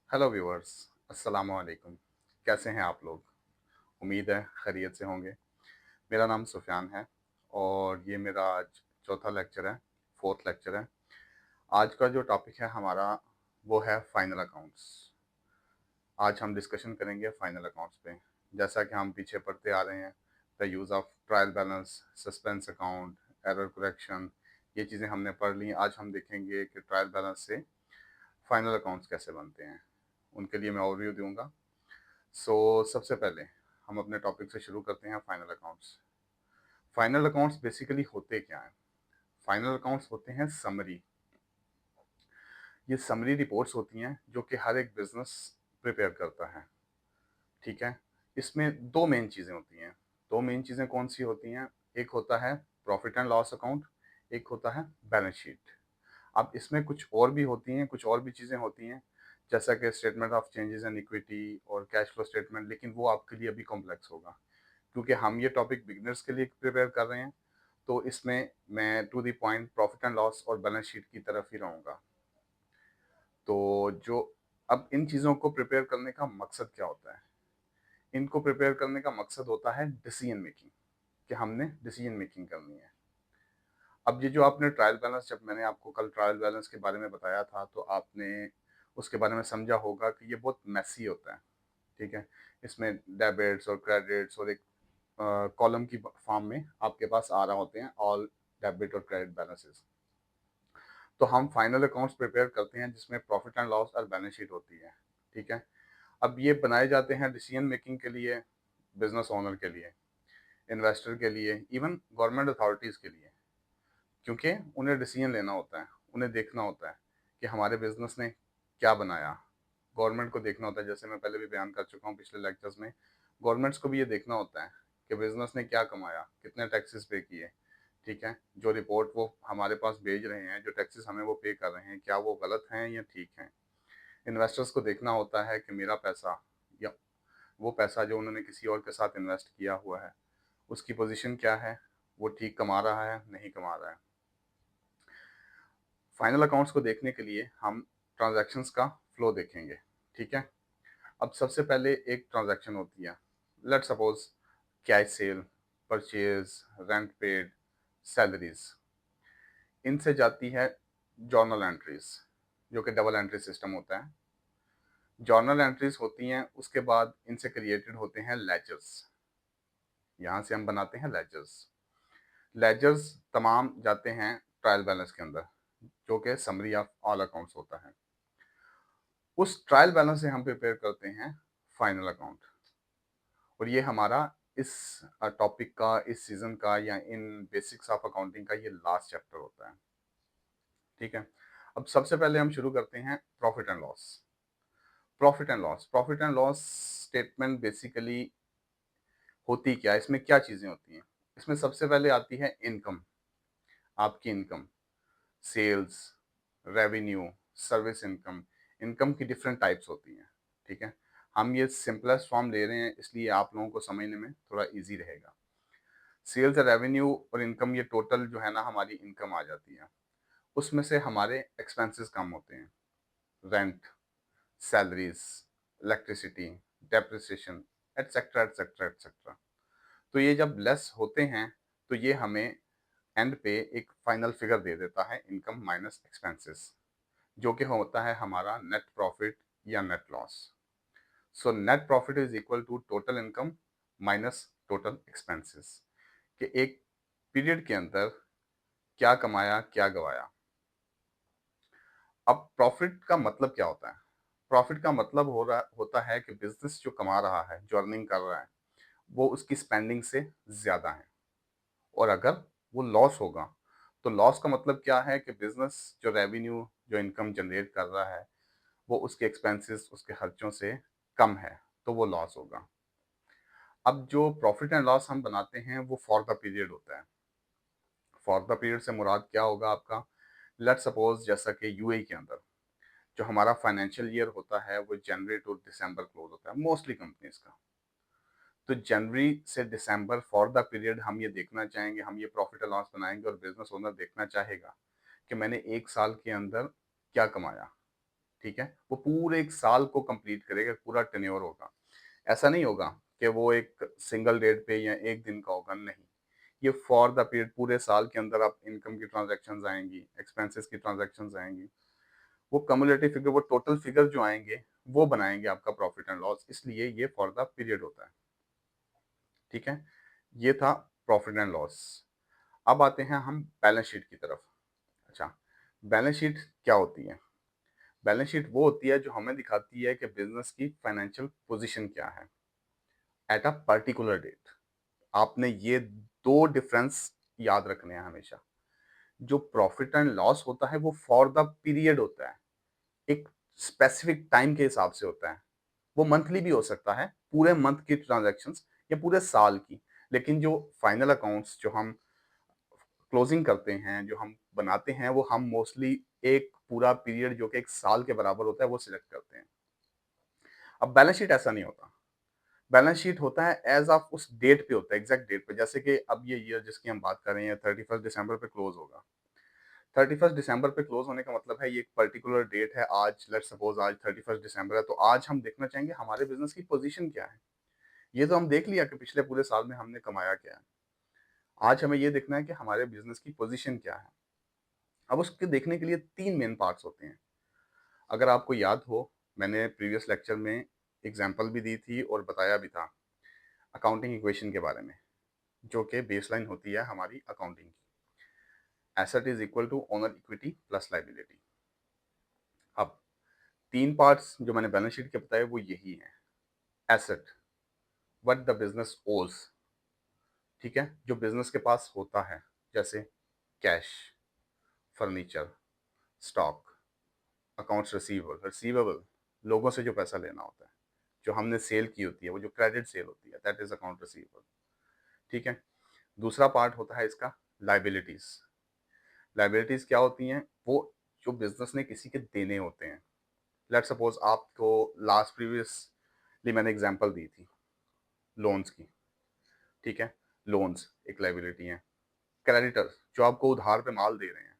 Hello viewers, अस्सलाम वालेकुम। कैसे हैं आप लोग? उम्मीद है खैरियत से होंगे। मेरा नाम सुफियान है और ये मेरा आज चौथा लेक्चर है, फोर्थ लेक्चर है। आज का जो टॉपिक है हमारा वो है फाइनल अकाउंट्स। आज हम डिस्कशन करेंगे फाइनल अकाउंट्स पे। जैसा कि हम पीछे पढ़ते आ रहे हैं, the use of trial balance, suspense account, error correction, ये चीज़ें हमने पढ़ ली। आज हम देखेंगे कि ट्रायल बैलेंस से फाइनल अकाउंट्स कैसे बनते हैं। उनके लिए मैं ओवरव्यू दूंगा। सबसे पहले हम अपने टॉपिक से शुरू करते हैं final accounts. Final accounts basically होते क्या हैं? फाइनल अकाउंट्स होते हैं समरी। ये समरी रिपोर्ट्स होती हैं जो कि हर एक बिजनेस प्रिपेयर करता है। ठीक है। इसमें दो मेन चीज़ें होती हैं। दो मेन चीज़ें कौन सी होती हैं? एक होता है प्रॉफिट एंड लॉस अकाउंट, एक होता है बैलेंस शीट। अब इसमें कुछ और भी होती हैं, कुछ और भी चीज़ें होती हैं, जैसा कि statement of changes and equity और कैश फ्लो स्टेटमेंट, लेकिन वो आपके लिए अभी कॉम्प्लेक्स होगा क्योंकि हम ये टॉपिक बिगिनर्स के लिए प्रिपेयर कर रहे हैं। तो इसमें मैं to the point profit and loss और बैलेंस शीट की तरफ ही रहूँगा। तो जो अब इन चीज़ों को प्रिपेयर करने का मकसद क्या होता है? इनको प्रिपेयर करने का मकसद होता है डिसीजन मेकिंग, कि हमने डिसीजन मेकिंग करनी है। अब ये जो आपने ट्रायल बैलेंस, जब मैंने आपको कल ट्रायल बैलेंस के बारे में बताया था तो आपने उसके बारे में समझा होगा कि ये बहुत मैसी होता है। ठीक है। इसमें डेबिट्स और क्रेडिट्स और एक कॉलम की फॉर्म में आपके पास आ रहा होते हैं ऑल डेबिट और क्रेडिट बैलेंसेस। तो हम फाइनल अकाउंट्स प्रिपेयर करते हैं जिसमें प्रॉफिट एंड लॉस और बैलेंस शीट होती है। ठीक है। अब ये बनाए जाते हैं डिसीजन मेकिंग के लिए, बिजनेस ओनर के लिए, इन्वेस्टर के लिए, इवन गवर्नमेंट अथॉरिटीज़ के लिए, क्योंकि उन्हें डिसीजन लेना होता है। उन्हें देखना होता है कि हमारे बिजनेस ने क्या बनाया। गवर्नमेंट को देखना होता है, जैसे मैं पहले भी बयान कर चुका हूँ पिछले लेक्चर्स में, गवर्नमेंट्स को भी ये देखना होता है कि बिजनेस ने क्या कमाया, कितने टैक्सेस पे किए। ठीक है। जो रिपोर्ट वो हमारे पास भेज रहे हैं, जो टैक्सेस हमें वो पे कर रहे हैं, क्या वो गलत हैं या ठीक हैं। इन्वेस्टर्स को देखना होता है कि मेरा पैसा या वो पैसा जो उन्होंने किसी और के साथ इन्वेस्ट किया हुआ है, उसकी पोजीशन क्या है, वो ठीक कमा रहा है नहीं कमा रहा है। फाइनल अकाउंट्स को देखने के लिए हम ट्रांजैक्शंस का फ्लो देखेंगे। ठीक है। अब सबसे पहले एक ट्रांजैक्शन होती है, let suppose cash cell, purchase, rent paid, salaries. इनसे जाती है जर्नल एंट्रीज, जो कि डबल एंट्री सिस्टम होता है। जर्नल एंट्रीज होती हैं, उसके बाद इनसे क्रिएटेड होते हैं लेजर्स। यहाँ से हम बनाते हैं लेजर्स। लेजर्स तमाम जाते हैं ट्रायल बैलेंस के अंदर, जो कि समरी ऑफ ऑल अकाउंट्स होता है। उस ट्रायल बैलेंस से हम प्रिपेयर करते हैं फाइनल अकाउंट। और ये हमारा इस टॉपिक का, इस सीजन का, या इन बेसिक्स ऑफ अकाउंटिंग का ये लास्ट चैप्टर होता है। ठीक है। अब सबसे पहले हम शुरू करते हैं profit and loss. Profit and loss statement basically होती क्या है, इसमें क्या चीजें होती हैं? इसमें सबसे पहले आती है इनकम। आपकी income, sales, revenue, service income. Income की डिफरेंट टाइप्स होती हैं। ठीक है। हम ये सिंपलेस्ट फॉर्म ले रहे हैं इसलिए आप लोगों को समझने में थोड़ा इजी रहेगा। सेल्स, रेवेन्यू और इनकम, ये टोटल जो है ना हमारी इनकम आ जाती है। उसमें से हमारे एक्सपेंसेस कम होते हैं, rent, salaries, electricity, depreciation, etcetera etcetera etcetera. तो ये जब लेस होते हैं तो ये हमें एंड पे एक फाइनल फिगर दे देता है, इनकम माइनस एक्सपेंसेस, जो कि होता है हमारा नेट प्रॉफिट या net loss. So net profit is equal to total income minus total expenses, कि एक पीरियड के अंदर क्या कमाया क्या गवाया। अब प्रॉफिट का मतलब क्या होता है? प्रॉफिट का मतलब होता है कि बिजनेस जो कमा रहा है, जो अर्निंग कर रहा है, वो उसकी स्पेंडिंग से ज्यादा है। और अगर वो लॉस होगा तो लॉस का मतलब क्या है कि बिजनेस जो रेवेन्यू, जो इनकम जनरेट कर रहा है, वो उसके एक्सपेंसेस, उसके खर्चों से कम है, तो वो लॉस होगा। अब जो प्रॉफिट एंड लॉस हम बनाते हैं वो फॉर द पीरियड होता है। फॉर द पीरियड से मुराद क्या होगा आपका? लेट सपोज जैसा कि यूएई के अंदर जो हमारा फाइनेंशियल ईयर होता है वो जनवरी टू दिसंबर क्लोज होता है मोस्टली कंपनीज का। तो जनवरी से दिसंबर फॉर द पीरियड हम ये देखना चाहेंगे, हम ये प्रॉफिट एंड लॉस बनाएंगे और बिजनेस ओनर देखना चाहेगा कि मैंने एक साल के अंदर क्या कमाया। ठीक है? वो पूरे 1 साल को कंप्लीट करेगा, पूरा टेन्योर होगा। ऐसा नहीं होगा कि वो एक सिंगल डेट पे या 1 दिन का होगा, नहीं। ये फॉर द पीरियड पूरे साल के अंदर आप इनकम की ट्रांज़ैक्शंस आएँगी, एक्सपेंसेस की ट्रांज़ैक्शंस आएँगी। वो क्युमुलेटिव फिगर, वो टोटल फिगर जो आएँगे, वो बनाएँगे आपका प्रॉफिट एंड लॉस, इसलिए ये फॉर द पीरियड होता है। ठीक है? ये था प्रॉफिट एंड लॉस। अब आते हैं हम बैलेंस शीट की तरफ। अच्छा, बैलेंस शीट क्या होती है? बैलेंस शीट वो होती है जो हमें दिखाती है कि बिज़नेस की फाइनेंशियल पोज़ीशन क्या है, एट अ पर्टिकुलर डेट। आपने ये 2 डिफरेंस याद रखने हैं हमेशा। जो प्रॉफिट एंड लॉस होता है वो फॉर द पीरियड होता है, एक स्पेसिफिक टाइम के हिसाब से होता है। वो मंथली भी हो सकता है, पूरे मंथ की ट्रांज़ैक्शंस या पूरे साल की। लेकिन जो फाइनल अकाउंट्स जो हम क्लोजिंग करते हैं, जो हम बनाते हैं, वो हम मोस्टली एक पूरा पीरियड जो कि 1 साल के बराबर होता है, वो सिलेक्ट करते हैं। अब बैलेंस शीट ऐसा नहीं होता। बैलेंस शीट होता है एज़ ऑफ उस डेट पे होता है, एग्ज़ैक्ट डेट पे। जैसे कि अब ये ईयर जिसकी हम बात कर रहे हैं 31 दिसंबर पे क्लोज़ होगा। 31 दिसंबर पे क्लोज़ होने का मतलब है ये एक पर्टिकुलर डेट है। आज लेट्स सपोज़ आज 31 दिसंबर है, तो आज हम देखना चाहेंगे हमारे बिज़नेस की पोज़ीशन क्या है। ये तो हम देख लिया कि पिछले पूरे साल में हमने कमाया क्या है। आज हमें ये देखना है कि हमारे बिज़नेस की पोज़ीशन क्या है। अब उसके देखने के लिए 3 मेन पार्ट्स होते हैं। अगर आपको याद हो, मैंने प्रीवियस लेक्चर में एग्ज़ाम्पल भी दी थी और बताया भी था अकाउंटिंग इक्वेशन के बारे में, जो कि बेसलाइन होती है हमारी अकाउंटिंग की। Asset is equal to owner equity plus liability. अब 3 पार्ट्स जो मैंने बैलेंस शीट के बताए वो यही हैं। Asset, what the business Os, ठीक है? जो बिज़नेस के पास होता है, जैसे cash, furniture, stock, accounts receivable receivable, लोगों से जो पैसा लेना होता है, जो हमने सेल की होती है, वो जो क्रेडिट सेल होती है, दैट इज़ अकाउंट रिसीवेबल, ठीक है? दूसरा पार्ट होता है इसका लायबिलिटीज़। लायबिलिटीज़ क्या होती हैं? वो जो बिज़नेस ने किसी के देने होते हैं। लेट्स सपोज़ आपको लास्ट प्रीवियसली मैंने एग्ज़ाम्पल दी थी लोन्स की, ठीक है? लोन्स एक लायबिलिटी है। क्रेडिटर्स जो आपको उधार पे माल दे रहे हैं,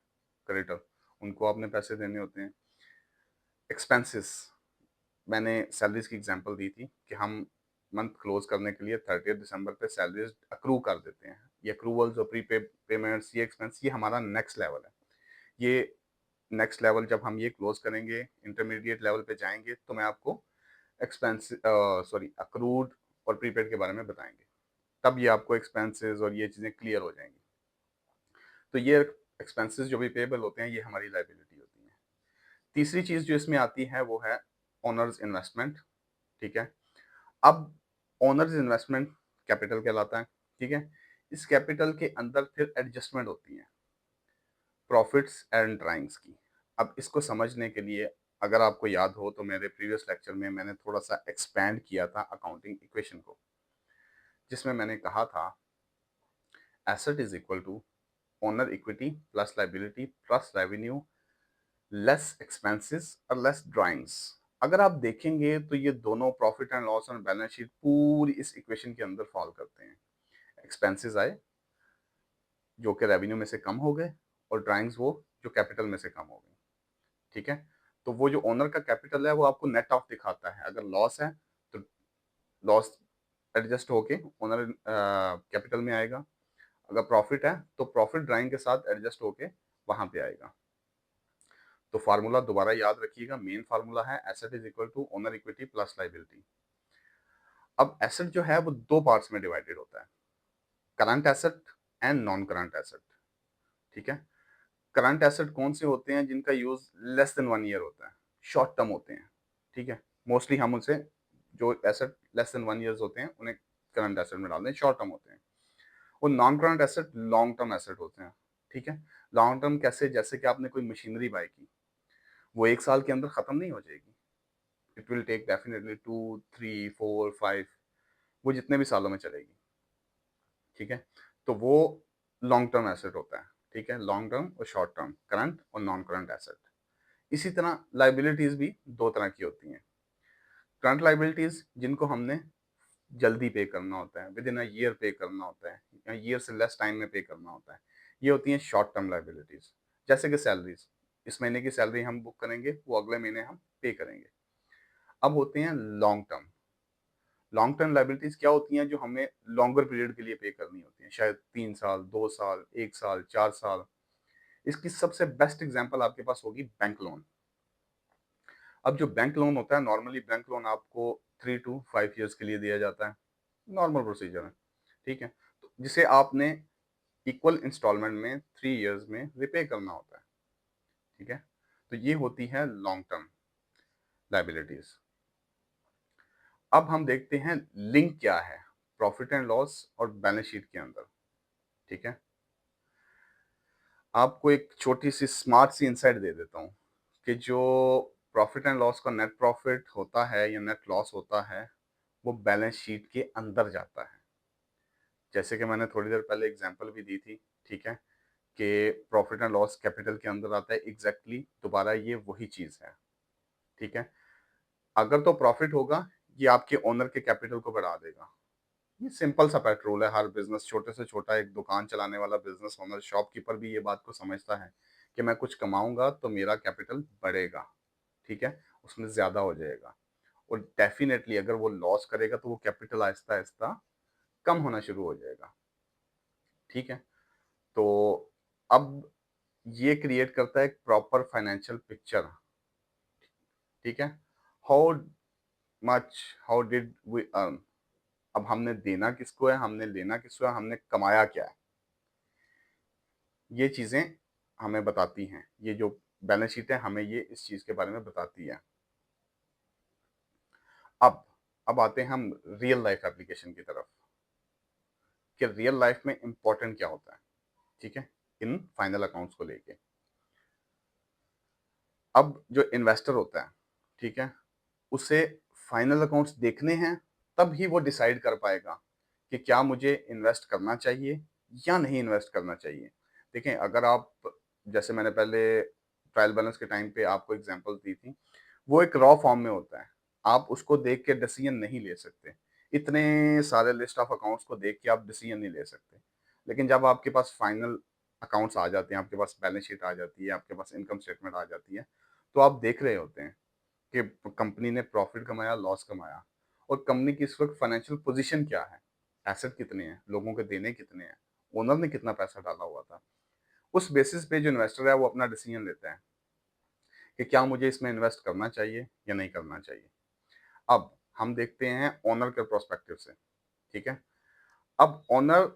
क्रेडिटर, उनको आपने पैसे देने होते हैं। एक्सपेंसेस, मैंने सैलरीज़ की एग्ज़ाम्पल दी थी कि हम मंथ क्लोज़ करने के लिए 30 दिसंबर पे सैलरीज़ अक्रू कर देते हैं। ये अक्रूवल्स और पेमेंट्स, ये एक्सपेंस, ये हमारा नेक्स्ट लेवल है। ये नेक्स्ट लेवल जब हम ये क्लोज़ करेंगे, इंटरमीडिएट लेवल पे जाएँगे, तो मैं आपको अक्रूड और प्रीपेड के बारे में बताएँगे। तब ये आपको एक्सपेंसेस और ये चीज़ें क्लियर हो जाएँगी। तो ये एक्सपेंसेस जो भी पेएबल होते हैं, ये हमारी लायबिलिटी होती है। तीसरी चीज़ जो इसमें आती है वो है ओनर्स इन्वेस्टमेंट, ठीक है? अब ओनर्स इन्वेस्टमेंट कैपिटल कहलाता है, ठीक है? इस कैपिटल के अंदर फिर एडजस्टमेंट होती है, प्रॉफिट्स एंड ड्राइंग्स की। अब इसको समझने के लिए अगर आपको याद हो तो मेरे प्रीवियस लेक्चर में मैंने थोड़ा-सा एक्सपैंड किया था अकाउंटिंग इक्वेशन को, जिसमें मैंने कहा था asset is equal to owner equity plus liability plus revenue less expenses और लेस ड्राइंग्स। अगर आप देखेंगे तो ये दोनों प्रॉफिट एंड लॉस और बैलेंस शीट पूरी इस इक्वेशन के अंदर फॉल करते हैं। एक्सपेंसेस आए जो कि रेवेन्यू में से कम हो गए और ड्राइंग्स वो जो कैपिटल में से कम हो गई, ठीक है? तो वो जो ओनर का कैपिटल है वो आपको नेट ऑफ दिखाता है। अगर लॉस है तो लॉस एडजस्ट होके ओनर कैपिटल में आएगा। अगर प्रॉफिट है तो प्रॉफिट ड्राइंग के साथ एडजस्ट होके वहां पे आएगा। तो फार्मूला दोबारा याद रखिएगा, मेन फार्मूला है asset is equal to owner equity plus liability. अब एसेट जो है वो 2 पार्ट्स में डिवाइडेड होता है, current asset and non current asset, ठीक है? करंट एसेट कौन से होते हैं जिनका यूज लेस देन 1 ईयर होता है, शॉर्ट टर्म होते हैं, ठीक है? मोस्टली हम उनसे जो एसेट लेस देन 1 ईयर्स होते हैं उन्हें करंट एसेट में डालते हैं, शॉर्ट टर्म होते हैं। और non current asset long term asset होते हैं, ठीक है? लॉन्ग टर्म कैसे? जैसे कि आपने कोई मशीनरी बाय की, वो 1 साल के अंदर खत्म नहीं हो जाएगी। इट विल टेक डेफिनिटली 2, 3, 4, 5, वो जितने भी सालों में चलेगी, ठीक है? तो वो लॉन्ग टर्म एसेट होता है, ठीक है? लॉन्ग टर्म और शॉर्ट टर्म, करंट और नॉन करंट एसेट। इसी तरह लायबिलिटीज भी 2 तरह की होती हैं। करंट लायबिलिटीज जिनको हमने जल्दी पे करना होता है, विद इन अ ईयर पे करना होता है या ईयर से लेस टाइम में पे करना होता है, ये होती हैं शॉर्ट टर्म लायबिलिटीज, जैसे कि सैलरीज। इस महीने की सैलरी हम बुक करेंगे, वो अगले महीने हम पे करेंगे। अब होते हैं long term. Long term liabilities क्या होती हैं? जो हमें लॉन्गर पीरियड के लिए पे करनी होती हैं, शायद 3 साल, 2 साल, 1 साल, 4 साल। इसकी सबसे बेस्ट एग्जांपल आपके पास होगी बैंक लोन। अब जो बैंक लोन होता है, नॉर्मली बैंक लोन आपको 3 to 5 years के लिए दिया जाता है, नॉर्मल प्रोसीजर है, ठीक है। तो जिसे आपने इक्वल इंस्टॉलमेंट में 3 years में रिपे करना होता है, ठीक है। तो ये होती है लॉन्ग टर्म लायबिलिटीज। अब हम देखते हैं लिंक क्या है प्रॉफिट एंड लॉस और बैलेंस शीट के अंदर, ठीक है। आपको एक छोटी सी स्मार्ट सी इंसाइट दे देता हूँ कि जो प्रॉफिट एंड लॉस का नेट प्रॉफिट होता है या नेट लॉस होता है, वो बैलेंस शीट के अंदर जाता है। जैसे कि मैंने थोड़ी देर पहले एग्जांपल भी दी थी, ठीक है, कि प्रॉफिट एंड लॉस कैपिटल के अंदर आता है। एग्जैक्टली दोबारा ये वही चीज है, ठीक है। अगर तो प्रॉफिट होगा, ये आपके ओनर के कैपिटल को बढ़ा देगा। ये सिंपल सा पेट रूल है। हर बिजनेस, छोटे से छोटा एक दुकान चलाने वाला बिजनेस ओनर, शॉपकीपर भी ये बात को समझता है कि मैं कुछ कमाऊंगा तो मेरा कैपिटल बढ़ेगा, ठीक है, उसमें ज्यादा हो जाएगा। और डेफिनेटली अगर वो लॉस करेगा तो वो कैपिटल आहिस्ता आहिस्ता कम होना शुरू हो जाएगा, ठीक है। तो अब ये क्रिएट करता है एक प्रॉपर फाइनेंशियल पिक्चर, ठीक है। How much, how did we earn. अब हमने देना किसको है, हमने लेना किसको है, हमने कमाया क्या है, ये चीजें हमें बताती हैं। ये जो बैलेंस शीट है हमें ये इस चीज के बारे में बताती है। अब अब आते हैं हम रियल लाइफ एप्लीकेशन की तरफ, कि रियल लाइफ में इंपॉर्टेंट क्या होता है, ठीक है, इन फाइनल अकाउंट्स को लेके। अब जो इन्वेस्टर होता है, ठीक है, उसे फाइनल अकाउंट्स देखने हैं, तब ही वो डिसाइड कर पाएगा कि क्या मुझे इन्वेस्ट करना चाहिए या नहीं इन्वेस्ट करना चाहिए। देखें, अगर आप, जैसे मैंने पहले ट्रायल बैलेंस के टाइम पे आपको एग्जांपल दी थी, वो एक रॉ फॉर्म में होता है। आप उसको देख के डिसीजन नहीं ले सकते। इतने सारे लिस्ट ऑफ अकाउंट्स को देख के आप डिसीजन नहीं ले सकते। लेकिन जब आपके पास फाइनल अकाउंट्स आ जाते हैं, आपके पास बैलेंस शीट आ जाती है, आपके पास इनकम स्टेटमेंट आ जाती है, तो आप देख रहे होते हैं कि कंपनी ने प्रॉफिट कमाया, लॉस कमाया, और कंपनी की इस वक्त फाइनेंशियल पोजीशन क्या है, एसेट कितने हैं, लोगों के देने कितने हैं, ओनर ने कितना पैसा डाला हुआ था। उस बेसिस पे जो इन्वेस्टर है वो अपना डिसीजन लेता है कि क्या मुझे इसमें इन्वेस्ट करना चाहिए या नहीं करना चाहिए। अब हम देखते हैं ओनर के प्रोस्पेक्टिव से, ठीक है। अब ओनर,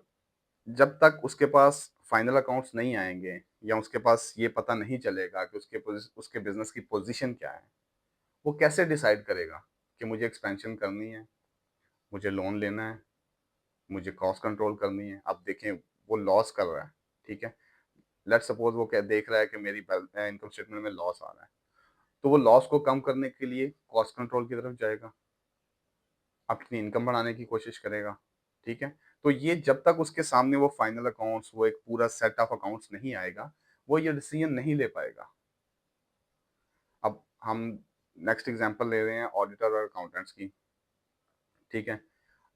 जब तक उसके पास फाइनल अकाउंट्स नहीं आएंगे या उसके पास ये पता नहीं चलेगा कि उसके बिजनेस की पोजीशन क्या है, वो कैसे डिसाइड करेगा कि मुझे एक्सपेंशन करनी है, मुझे लोन लेना है, मुझे कॉस्ट कंट्रोल करनी है। अब देखें, वो लॉस कर रहा है, ठीक है। लेट्स सपोज वो क्या देख रहा है कि मेरी इनकम स्टेटमेंट में लॉस आ रहा है, तो वो लॉस को कम करने के लिए कॉस्ट कंट्रोल की तरफ जाएगा, अपनी इनकम बढ़ाने की कोशिश करेगा, ठीक है। तो ये जब तक उसके सामने वो फाइनल अकाउंट्स, वो एक पूरा सेट ऑफ अकाउंट्स नहीं आएगा, वो ये डिसीजन नहीं ले पाएगा। अब हम नेक्स्ट एग्जांपल ले रहे हैं ऑडिटर और अकाउंटेंट्स की, ठीक है।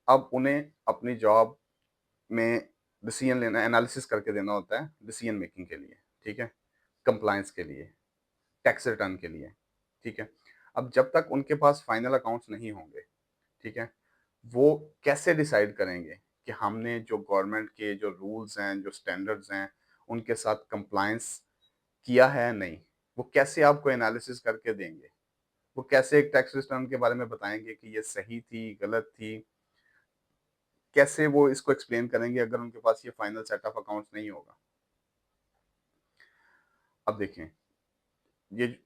अब उन्हें अपनी जॉब में डिसीजन लेना, एनालिसिस करके देना होता है डिसीजन मेकिंग के लिए, ठीक है, कंप्लायंस के लिए, टैक्स रिटर्न के लिए, ठीक है। अब जब तक उनके पास फाइनल अकाउंट्स नहीं होंगे, ठीक है, वो कैसे डिसाइड करेंगे कि हमने जो गवर्नमेंट के जो रूल्स हैं, जो स्टैंडर्ड्स हैं, उनके साथ कंप्लायंस किया है या नहीं। वो कैसे आपको एनालिसिस करके देंगे, वो कैसे एक टैक्स रिटर्न के बारे में बताएंगे कि ये सही थी, गलत थी, कैसे वो इसको एक्सप्लेन करेंगे अगर उनके पास ये फाइनल सेट ऑफ अकाउंट्स नहीं होगा। अब देखें, ये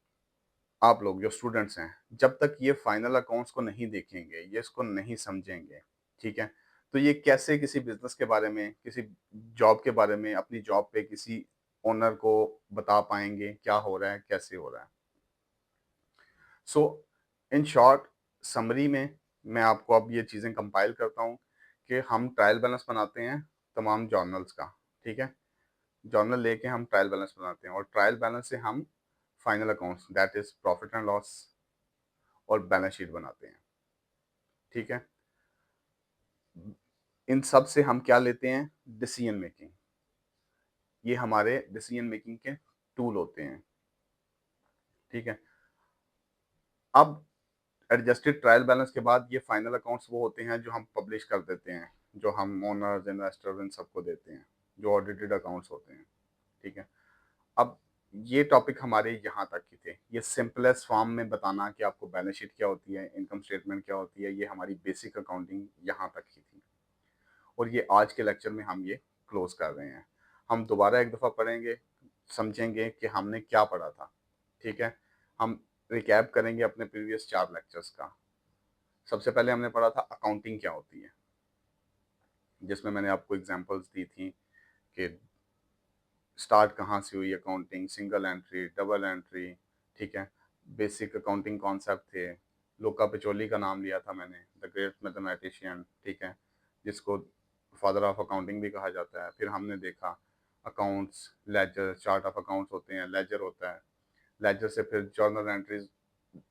आप लोग जो स्टूडेंट्स हैं, जब तक ये फाइनल अकाउंट्स को नहीं देखेंगे, ये इसको नहीं समझेंगे, ठीक है, तो ये कैसे किसी बिजनेस के बारे में, किसी जॉब के बारे में, अपनी जॉब पे किसी ओनर को बता पाएंगे क्या हो रहा है, कैसे हो रहा है। सो इन शॉर्ट, समरी में मैं आपको अब ये चीज़ें कंपाइल करता हूँ कि हम ट्रायल बैलेंस बनाते हैं तमाम जर्नल्स का, ठीक है। जर्नल लेके हम ट्रायल बैलेंस बनाते हैं, और ट्रायल बैलेंस से हम final accounts, that is profit and loss और बैलेंस शीट बनाते हैं, ठीक है। इन सब से हम क्या लेते हैं? Decision making. ये हमारे डिसीजन मेकिंग के टूल होते हैं। ठीक है? अब एडजस्टेड ट्रायल बैलेंस के बाद ये फाइनल अकाउंट्स वो होते हैं जो हम पब्लिश कर देते हैं, जो हम ओनर्स, इन्वेस्टर्स इन सबको देते हैं, जो ऑडिटेड अकाउंट्स होते हैं, ठीक है? अब ये टॉपिक हमारे यहाँ तक के थे। ये सिंपलेस्ट फॉर्म में बताना कि आपको बैलेंस शीट क्या होती है, इनकम स्टेटमेंट क्या होती है, ये हमारी बेसिक अकाउंटिंग यहाँ तक ही थी। और ये आज के लेक्चर में हम ये क्लोज कर रहे हैं। हम दोबारा एक दफ़ा पढ़ेंगे, समझेंगे कि हमने क्या पढ़ा था, ठीक है? हम रिकैप करेंगे अपने प्रीवियस 4 लेक्चर्स का। सबसे पहले हमने पढ़ा था अकाउंटिंग क्या होती है, जिसमें मैंने आपको एग्जांपल्स दी थी कि स्टार्ट कहाँ से हुई accounting, single entry, double entry, ठीक है? बेसिक अकाउंटिंग कॉन्सेप्ट थे। लुका पैचोली का नाम लिया था मैंने, द ग्रेट मैथमेटिशियन, ठीक है? जिसको फादर ऑफ अकाउंटिंग भी कहा जाता है। फिर हमने देखा accounts, ledger, chart of accounts होते हैं, लेजर होता है। लेजर से फिर जर्नल एंट्रीज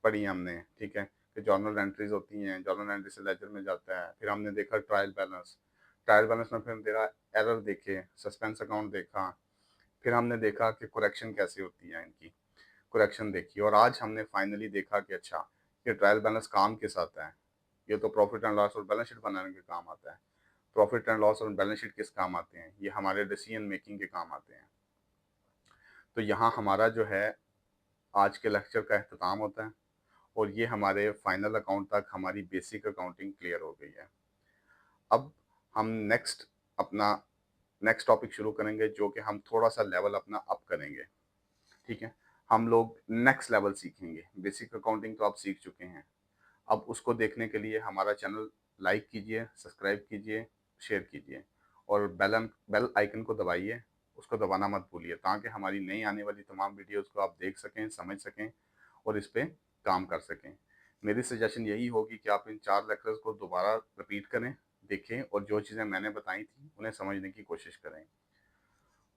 पढ़ी हमने, ठीक है? कि जर्नल एंट्रीज होती हैं, जर्नल एंट्री से लेजर में जाता है। फिर हमने देखा ट्रायल बैलेंस, ट्रायल बैलेंस में फिर हम देखा एरर देखे, सस्पेंस अकाउंट देखा। फिर हमने देखा कि करेक्शन कैसे होती है, इनकी करेक्शन देखी। और आज हमने फाइनली देखा कि अच्छा, ये ट्रायल बैलेंस काम किस आता है। ये तो प्रॉफिट एंड लॉस और बैलेंस शीट बनाने के काम आता है। प्रॉफिट एंड लॉस और बैलेंस शीट किस काम आते हैं? ये हमारे डिसीजन मेकिंग के काम आते हैं। तो यहाँ हमारा जो है आज के लेक्चर का अख्ताम होता है, और ये हमारे फाइनल अकाउंट तक हमारी बेसिक अकाउंटिंग क्लियर हो गई है। अब हम अपना नेक्स्ट टॉपिक शुरू करेंगे, जो कि हम थोड़ा सा लेवल अपना अप करेंगे, ठीक है? हम लोग नेक्स्ट लेवल सीखेंगे। बेसिक अकाउंटिंग तो आप सीख चुके हैं। अब उसको देखने के लिए हमारा चैनल लाइक कीजिए, सब्सक्राइब कीजिए, शेयर कीजिए, और बेल आइकन को दबाइए। उसको दबाना मत भूलिए, ताकि हमारी नई आने वाली तमाम वीडियोस को आप देख सकें, समझ सकें और इस पे काम कर सकें। मेरी सजेशन यही होगी कि आप इन 4 लेक्चर्स को दोबारा रिपीट करें, देखें, और जो चीज़ें मैंने बताई थी उन्हें समझने की कोशिश करें।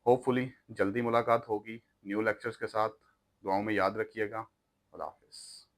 होपफुली जल्दी मुलाकात होगी न्यू लेक्चर्स के साथ। दुआओं में याद रखिएगा। खुदा हाफिज़।